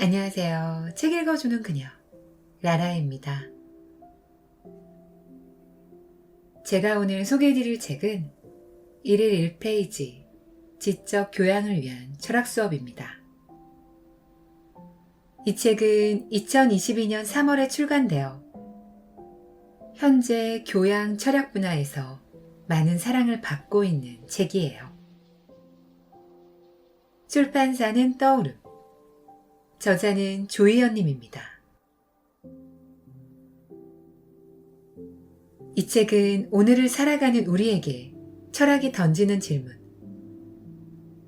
안녕하세요. 책 읽어주는 그녀, 라라입니다. 제가 오늘 소개해드릴 책은 1일 1페이지, 지적 교양을 위한 철학 수업입니다. 이 책은 2022년 3월에 출간되어 현재 교양 철학 분야에서 많은 사랑을 받고 있는 책이에요. 출판사는 떠오름, 저자는 조희연 님입니다. 이 책은 오늘을 살아가는 우리에게 철학이 던지는 질문,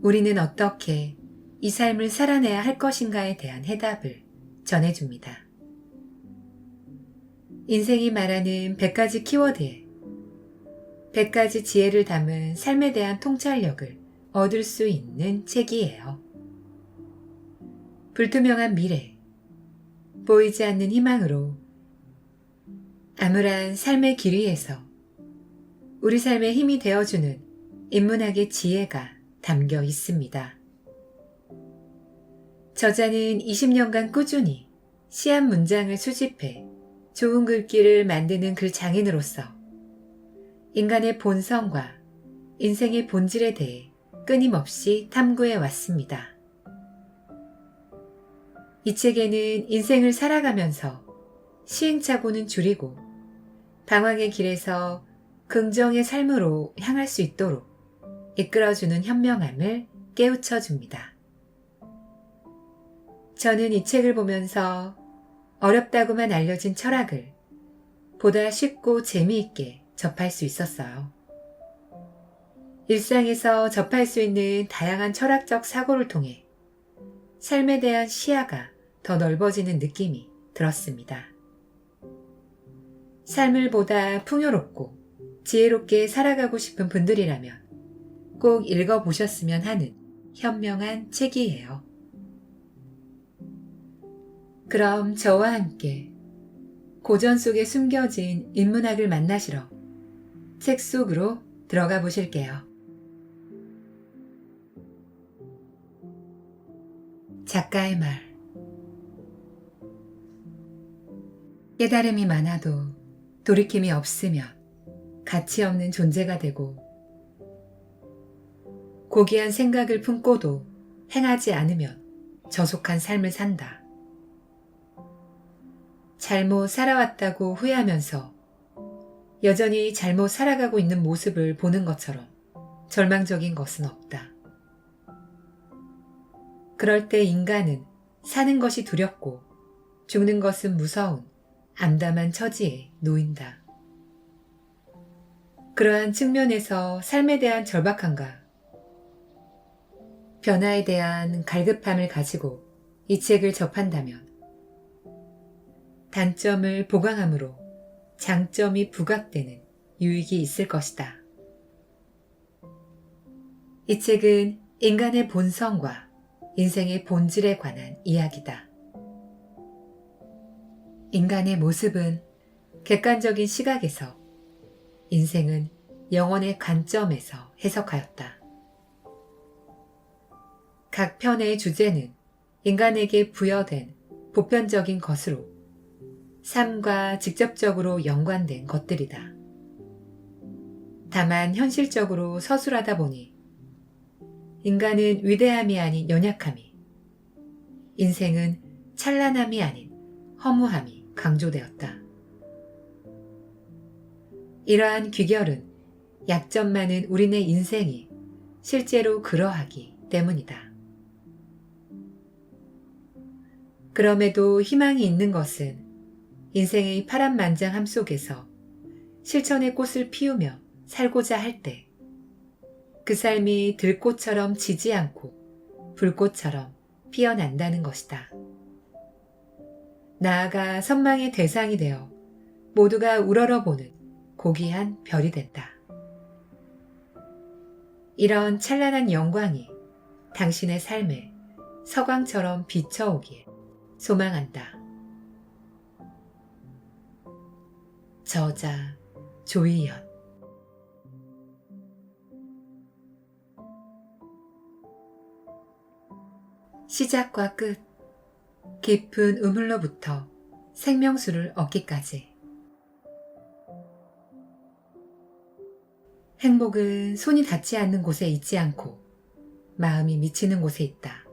우리는 어떻게 이 삶을 살아내야 할 것인가에 대한 해답을 전해줍니다. 인생이 말하는 100가지 키워드에 100가지 지혜를 담은 삶에 대한 통찰력을 얻을 수 있는 책이에요. 불투명한 미래, 보이지 않는 희망으로 암울한 삶의 길 위에서 우리 삶에 힘이 되어주는 인문학의 지혜가 담겨 있습니다. 저자는 20년간 꾸준히 시한 문장을 수집해 좋은 글귀를 만드는 글장인으로서 인간의 본성과 인생의 본질에 대해 끊임없이 탐구해 왔습니다. 이 책에는 인생을 살아가면서 시행착오는 줄이고 방황의 길에서 긍정의 삶으로 향할 수 있도록 이끌어주는 현명함을 깨우쳐줍니다. 저는 이 책을 보면서 어렵다고만 알려진 철학을 보다 쉽고 재미있게 접할 수 있었어요. 일상에서 접할 수 있는 다양한 철학적 사고를 통해 삶에 대한 시야가 더 넓어지는 느낌이 들었습니다. 삶을 보다 풍요롭고 지혜롭게 살아가고 싶은 분들이라면 꼭 읽어보셨으면 하는 현명한 책이에요. 그럼 저와 함께 고전 속에 숨겨진 인문학을 만나시러 책 속으로 들어가 보실게요. 작가의 말. 깨달음이 많아도 돌이킴이 없으면 가치 없는 존재가 되고, 고귀한 생각을 품고도 행하지 않으면 저속한 삶을 산다. 잘못 살아왔다고 후회하면서 여전히 잘못 살아가고 있는 모습을 보는 것처럼 절망적인 것은 없다. 그럴 때 인간은 사는 것이 두렵고 죽는 것은 무서운 암담한 처지에 놓인다. 그러한 측면에서 삶에 대한 절박함과 변화에 대한 갈급함을 가지고 이 책을 접한다면 단점을 보강함으로 장점이 부각되는 유익이 있을 것이다. 이 책은 인간의 본성과 인생의 본질에 관한 이야기다. 인간의 모습은 객관적인 시각에서, 인생은 영혼의 관점에서 해석하였다. 각 편의 주제는 인간에게 부여된 보편적인 것으로 삶과 직접적으로 연관된 것들이다. 다만 현실적으로 서술하다 보니 인간은 위대함이 아닌 연약함이, 인생은 찬란함이 아닌 허무함이 강조되었다. 이러한 귀결은 약점 많은 우리네 인생이 실제로 그러하기 때문이다. 그럼에도 희망이 있는 것은 인생의 파란만장함 속에서 실천의 꽃을 피우며 살고자 할 때 그 삶이 들꽃처럼 지지 않고 불꽃처럼 피어난다는 것이다. 나아가 선망의 대상이 되어 모두가 우러러보는 고귀한 별이 된다. 이런 찬란한 영광이 당신의 삶에 서광처럼 비춰오길 소망한다. 저자 조희연. 시작과 끝, 깊은 우물로부터 생명수를 얻기까지. 행복은 손이 닿지 않는 곳에 있지 않고 마음이 미치는 곳에 있다.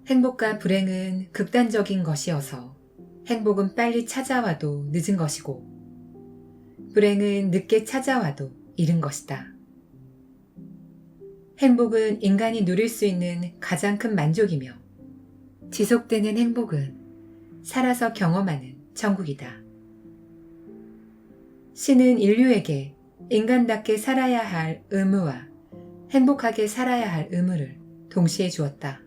행복과 불행은 극단적인 것이어서 행복은 빨리 찾아와도 늦은 것이고 불행은 늦게 찾아와도 이른 것이다. 행복은 인간이 누릴 수 있는 가장 큰 만족이며 지속되는 행복은 살아서 경험하는 천국이다. 신은 인류에게 인간답게 살아야 할 의무와 행복하게 살아야 할 의무를 동시에 주었다.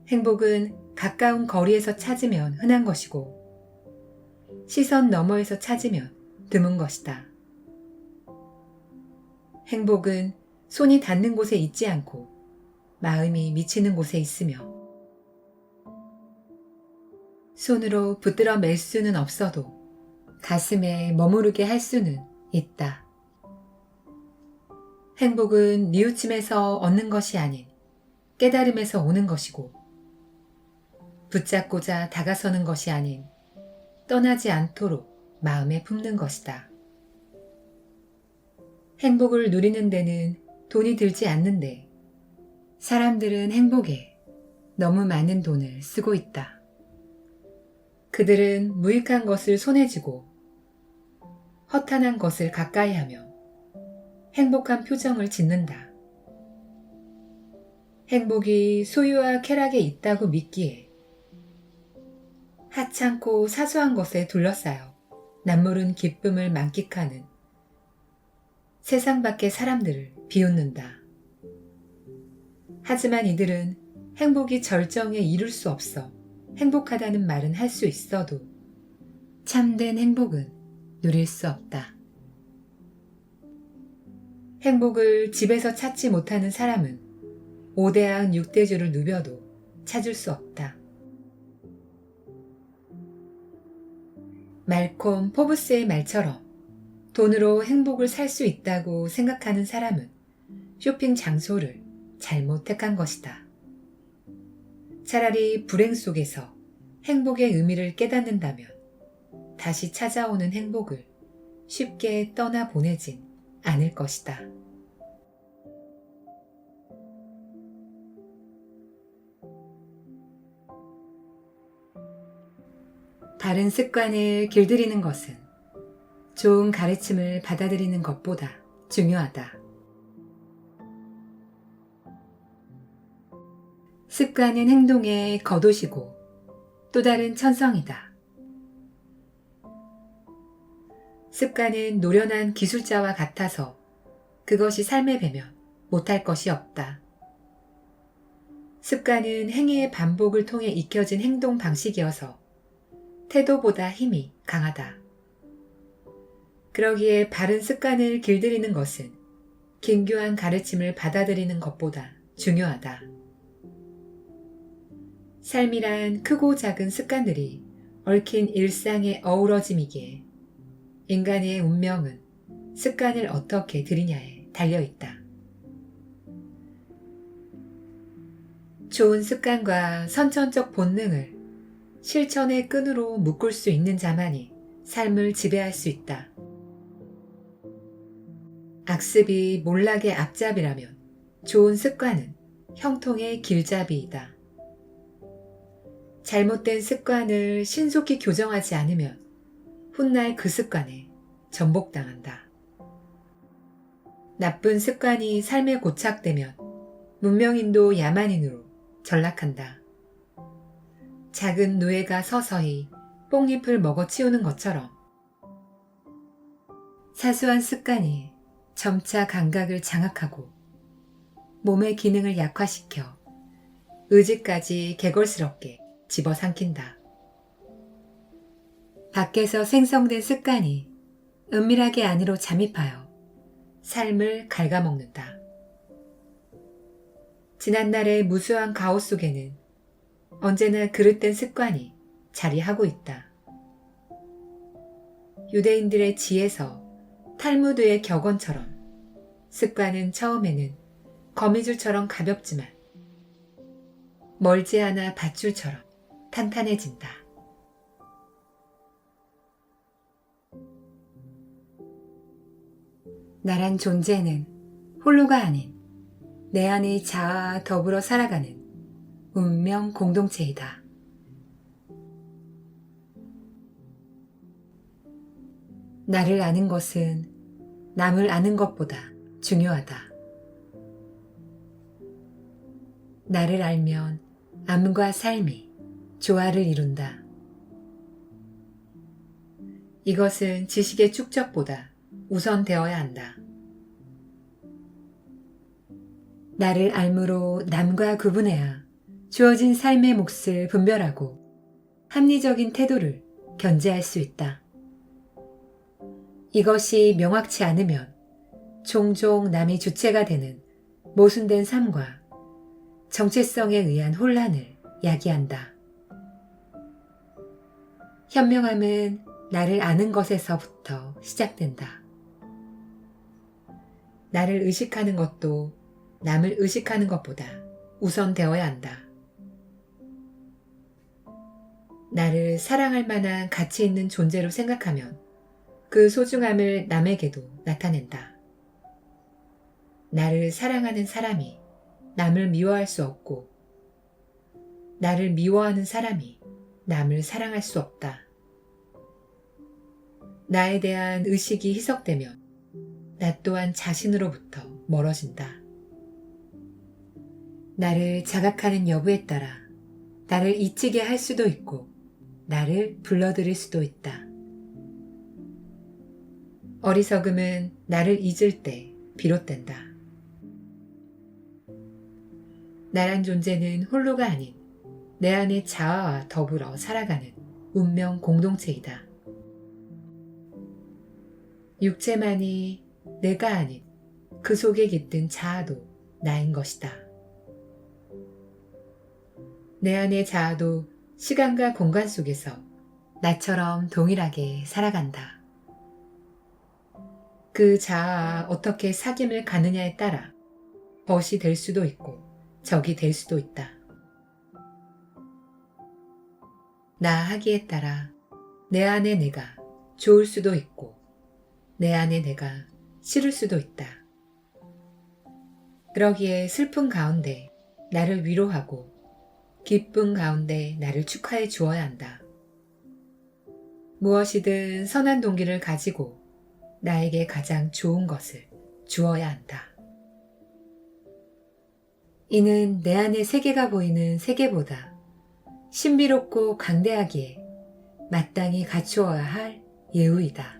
행복은 가까운 거리에서 찾으면 흔한 것이고 시선 너머에서 찾으면 드문 것이다. 행복은 손이 닿는 곳에 있지 않고 마음이 미치는 곳에 있으며 손으로 붙들어 맬 수는 없어도 가슴에 머무르게 할 수는 있다. 행복은 뉘우침에서 얻는 것이 아닌 깨달음에서 오는 것이고 붙잡고자 다가서는 것이 아닌 떠나지 않도록 마음에 품는 것이다. 행복을 누리는 데는 돈이 들지 않는데 사람들은 행복에 너무 많은 돈을 쓰고 있다. 그들은 무익한 것을 손에 쥐고 허탄한 것을 가까이 하며 행복한 표정을 짓는다. 행복이 소유와 쾌락에 있다고 믿기에 하찮고 사소한 것에 둘러싸여 남모른 기쁨을 만끽하는 세상 밖의 사람들을 비웃는다. 하지만 이들은 행복이 절정에 이룰 수 없어 행복하다는 말은 할 수 있어도 참된 행복은 누릴 수 없다. 행복을 집에서 찾지 못하는 사람은 5대양 6대주를 누벼도 찾을 수 없다. 말콤 포브스의 말처럼 돈으로 행복을 살 수 있다고 생각하는 사람은 쇼핑 장소를 잘못 택한 것이다. 차라리 불행 속에서 행복의 의미를 깨닫는다면 다시 찾아오는 행복을 쉽게 떠나보내진 않을 것이다. 바른 습관을 길들이는 것은 좋은 가르침을 받아들이는 것보다 중요하다. 습관은 행동의 겉옷이고 또 다른 천성이다. 습관은 노련한 기술자와 같아서 그것이 삶에 배면 못할 것이 없다. 습관은 행위의 반복을 통해 익혀진 행동 방식이어서 태도보다 힘이 강하다. 그러기에 바른 습관을 길들이는 것은 긴교한 가르침을 받아들이는 것보다 중요하다. 삶이란 크고 작은 습관들이 얽힌 일상의 어우러짐이기에 인간의 운명은 습관을 어떻게 들이냐에 달려있다. 좋은 습관과 선천적 본능을 실천의 끈으로 묶을 수 있는 자만이 삶을 지배할 수 있다. 악습이 몰락의 앞잡이라면 좋은 습관은 형통의 길잡이이다. 잘못된 습관을 신속히 교정하지 않으면 훗날 그 습관에 전복당한다. 나쁜 습관이 삶에 고착되면 문명인도 야만인으로 전락한다. 작은 노예가 서서히 뽕잎을 먹어치우는 것처럼 사소한 습관이 점차 감각을 장악하고 몸의 기능을 약화시켜 의지까지 개걸스럽게 집어삼킨다. 밖에서 생성된 습관이 은밀하게 안으로 잠입하여 삶을 갉아먹는다. 지난날의 무수한 가오 속에는 언제나 그릇된 습관이 자리하고 있다. 유대인들의 지에서 탈무드의 격언처럼 습관은 처음에는 거미줄처럼 가볍지만 멀지 않아 밧줄처럼 탄탄해진다. 나란 존재는 홀로가 아닌 내 안의 자아와 더불어 살아가는 운명 공동체이다. 나를 아는 것은 남을 아는 것보다 중요하다. 나를 알면 암과 삶이 조화를 이룬다. 이것은 지식의 축적보다 우선되어야 한다. 나를 알므로 남과 구분해야 주어진 삶의 몫을 분별하고 합리적인 태도를 견지할 수 있다. 이것이 명확치 않으면 종종 남이 주체가 되는 모순된 삶과 정체성에 의한 혼란을 야기한다. 현명함은 나를 아는 것에서부터 시작된다. 나를 의식하는 것도 남을 의식하는 것보다 우선되어야 한다. 나를 사랑할 만한 가치 있는 존재로 생각하면 그 소중함을 남에게도 나타낸다. 나를 사랑하는 사람이 남을 미워할 수 없고, 나를 미워하는 사람이 남을 사랑할 수 없다. 나에 대한 의식이 희석되면 나 또한 자신으로부터 멀어진다. 나를 자각하는 여부에 따라 나를 잊히게 할 수도 있고 나를 불러들일 수도 있다. 어리석음은 나를 잊을 때 비롯된다. 나란 존재는 홀로가 아닌 내 안의 자아와 더불어 살아가는 운명 공동체이다. 육체만이 내가 아닌 그 속에 깃든 자아도 나인 것이다. 내 안의 자아도 시간과 공간 속에서 나처럼 동일하게 살아간다. 그 자아와 어떻게 사귐을 가느냐에 따라 벗이 될 수도 있고 적이 될 수도 있다. 나 하기에 따라 내 안의 내가 좋을 수도 있고 내 안의 내가 싫을 수도 있다. 그러기에 슬픔 가운데 나를 위로하고 기쁨 가운데 나를 축하해 주어야 한다. 무엇이든 선한 동기를 가지고 나에게 가장 좋은 것을 주어야 한다. 이는 내 안의 세계가 보이는 세계보다 신비롭고 강대하기에 마땅히 갖추어야 할 예우이다.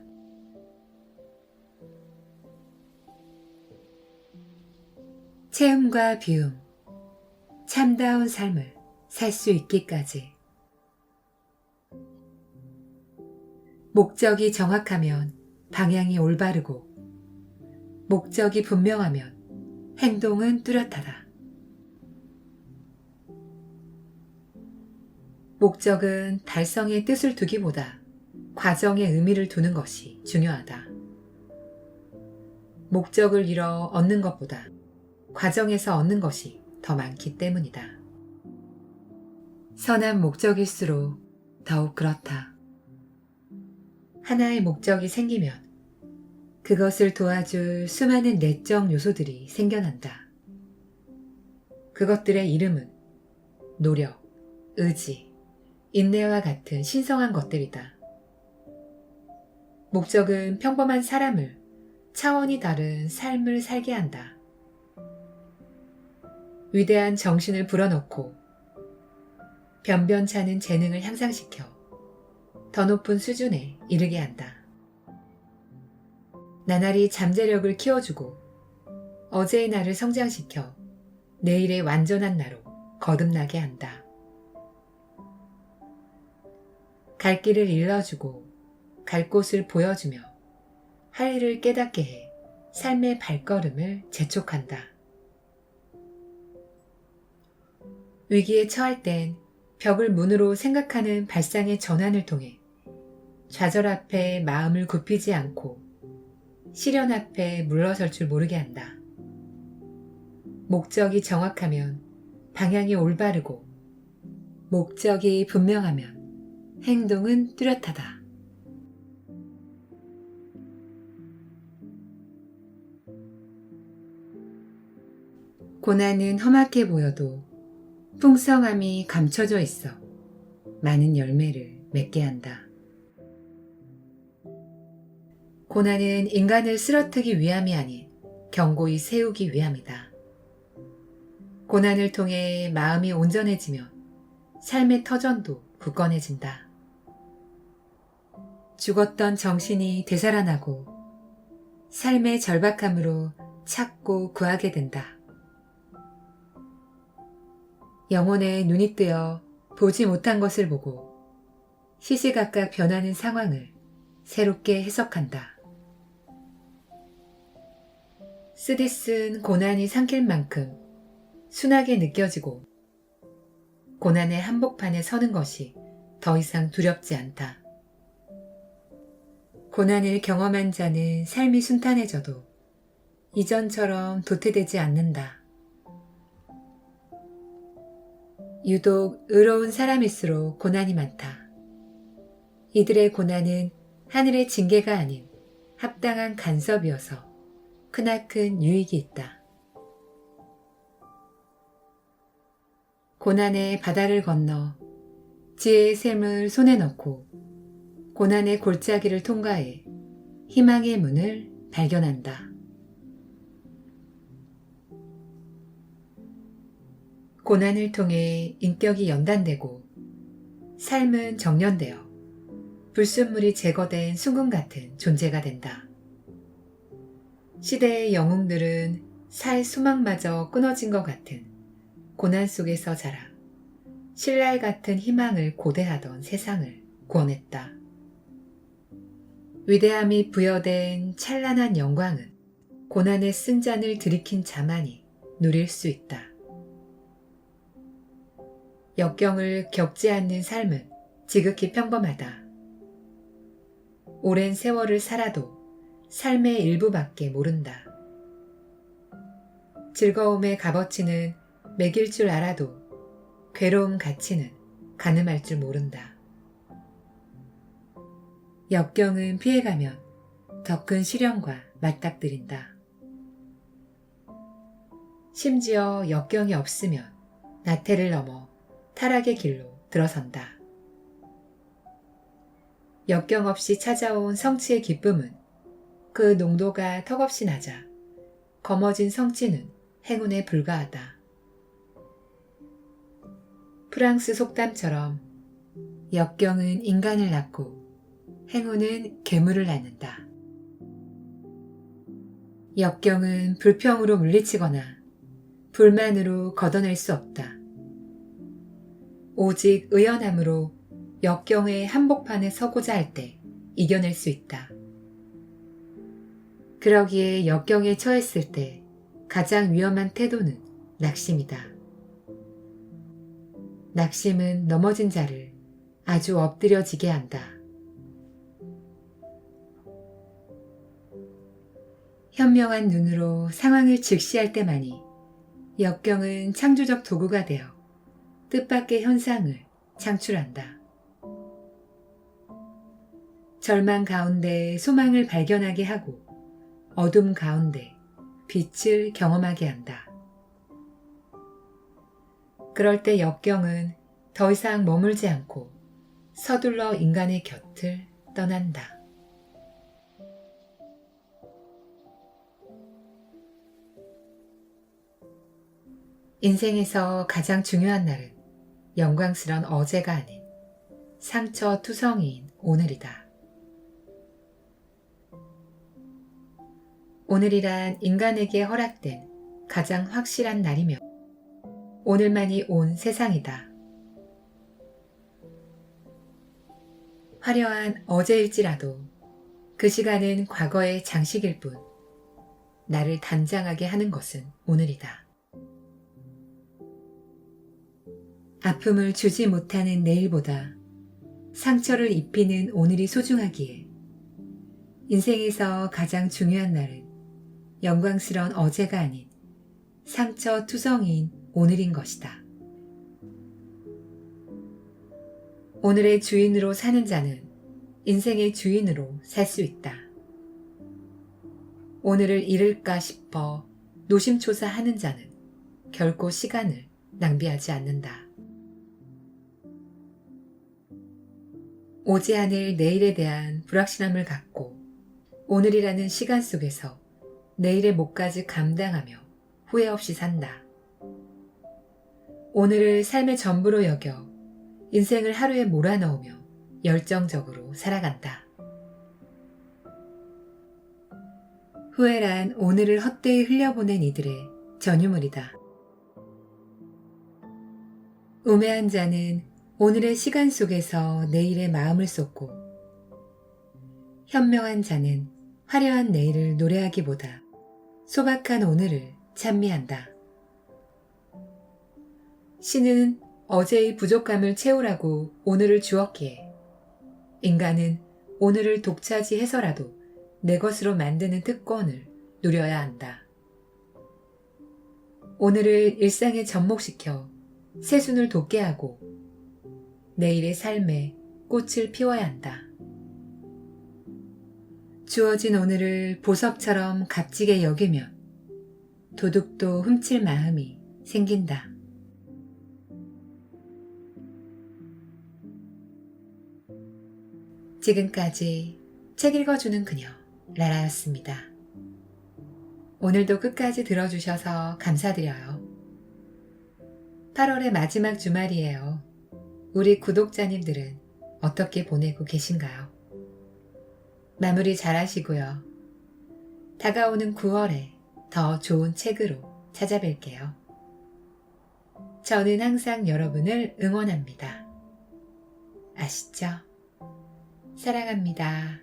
체험과 비움, 참다운 삶을 살 수 있기까지. 목적이 정확하면 방향이 올바르고, 목적이 분명하면 행동은 뚜렷하다. 목적은 달성의 뜻을 두기보다 과정의 의미를 두는 것이 중요하다. 목적을 이뤄 얻는 것보다 과정에서 얻는 것이 더 많기 때문이다. 선한 목적일수록 더욱 그렇다. 하나의 목적이 생기면 그것을 도와줄 수많은 내적 요소들이 생겨난다. 그것들의 이름은 노력, 의지, 인내와 같은 신성한 것들이다. 목적은 평범한 사람을 차원이 다른 삶을 살게 한다. 위대한 정신을 불어넣고 변변찮은 재능을 향상시켜 더 높은 수준에 이르게 한다. 나날이 잠재력을 키워주고 어제의 나를 성장시켜 내일의 완전한 나로 거듭나게 한다. 갈 길을 일러주고 갈 곳을 보여주며 할 일을 깨닫게 해 삶의 발걸음을 재촉한다. 위기에 처할 땐 벽을 문으로 생각하는 발상의 전환을 통해 좌절 앞에 마음을 굽히지 않고 시련 앞에 물러설 줄 모르게 한다. 목적이 정확하면 방향이 올바르고 목적이 분명하면 행동은 뚜렷하다. 고난은 험악해 보여도 풍성함이 감춰져 있어 많은 열매를 맺게 한다. 고난은 인간을 쓰러뜨기 위함이 아닌 견고히 세우기 위함이다. 고난을 통해 마음이 온전해지면 삶의 터전도 굳건해진다. 죽었던 정신이 되살아나고 삶의 절박함으로 찾고 구하게 된다. 영혼의 눈이 뜨여 보지 못한 것을 보고 시시각각 변하는 상황을 새롭게 해석한다. 쓰디쓴 고난이 삼킬 만큼 순하게 느껴지고 고난의 한복판에 서는 것이 더 이상 두렵지 않다. 고난을 경험한 자는 삶이 순탄해져도 이전처럼 도태되지 않는다. 유독 의로운 사람일수록 고난이 많다. 이들의 고난은 하늘의 징계가 아닌 합당한 간섭이어서 크나큰 유익이 있다. 고난의 바다를 건너 지혜의 샘을 손에 넣고 고난의 골짜기를 통과해 희망의 문을 발견한다. 고난을 통해 인격이 연단되고 삶은 정련되어 불순물이 제거된 순금 같은 존재가 된다. 시대의 영웅들은 살 수망마저 끊어진 것 같은 고난 속에서 자라 신랄 같은 희망을 고대하던 세상을 구원했다. 위대함이 부여된 찬란한 영광은 고난의 쓴잔을 들이킨 자만이 누릴 수 있다. 역경을 겪지 않는 삶은 지극히 평범하다. 오랜 세월을 살아도 삶의 일부밖에 모른다. 즐거움의 값어치는 매길 줄 알아도 괴로움 가치는 가늠할 줄 모른다. 역경은 피해가면 더 큰 시련과 맞닥뜨린다. 심지어 역경이 없으면 나태를 넘어 타락의 길로 들어선다. 역경 없이 찾아온 성취의 기쁨은 그 농도가 턱없이 낮아 검어진 성취는 행운에 불과하다. 프랑스 속담처럼 역경은 인간을 낳고 행운은 괴물을 낳는다. 역경은 불평으로 물리치거나 불만으로 걷어낼 수 없다. 오직 의연함으로 역경의 한복판에 서고자 할 때 이겨낼 수 있다. 그러기에 역경에 처했을 때 가장 위험한 태도는 낙심이다. 낙심은 넘어진 자를 아주 엎드려지게 한다. 현명한 눈으로 상황을 직시할 때만이 역경은 창조적 도구가 되어 뜻밖의 현상을 창출한다. 절망 가운데 소망을 발견하게 하고 어둠 가운데 빛을 경험하게 한다. 그럴 때 역경은 더 이상 머물지 않고 서둘러 인간의 곁을 떠난다. 인생에서 가장 중요한 날은 영광스런 어제가 아닌 상처투성이인 오늘이다. 오늘이란 인간에게 허락된 가장 확실한 날이며 오늘만이 온 세상이다. 화려한 어제일지라도 그 시간은 과거의 장식일 뿐 나를 단장하게 하는 것은 오늘이다. 아픔을 주지 못하는 내일보다 상처를 입히는 오늘이 소중하기에 인생에서 가장 중요한 날은 영광스러운 어제가 아닌 상처투성이인 오늘인 것이다. 오늘의 주인으로 사는 자는 인생의 주인으로 살 수 있다. 오늘을 잃을까 싶어 노심초사하는 자는 결코 시간을 낭비하지 않는다. 오지 않을 내일에 대한 불확실함을 갖고 오늘이라는 시간 속에서 내일의 몫까지 감당하며 후회 없이 산다. 오늘을 삶의 전부로 여겨 인생을 하루에 몰아넣으며 열정적으로 살아간다. 후회란 오늘을 헛되이 흘려보낸 이들의 전유물이다. 우매한 자는 오늘의 시간 속에서 내일의 마음을 쏟고, 현명한 자는 화려한 내일을 노래하기보다 소박한 오늘을 찬미한다. 신은 어제의 부족함을 채우라고 오늘을 주었기에 인간은 오늘을 독차지해서라도 내 것으로 만드는 특권을 누려야 한다. 오늘을 일상에 접목시켜 새순을 돋게 하고 내일의 삶에 꽃을 피워야 한다. 주어진 오늘을 보석처럼 값지게 여기면 도둑도 훔칠 마음이 생긴다. 지금까지 책 읽어주는 그녀 라라였습니다. 오늘도 끝까지 들어주셔서 감사드려요. 8월의 마지막 주말이에요. 우리 구독자님들은 어떻게 보내고 계신가요? 마무리 잘 하시고요. 다가오는 9월에 더 좋은 책으로 찾아뵐게요. 저는 항상 여러분을 응원합니다. 아시죠? 사랑합니다.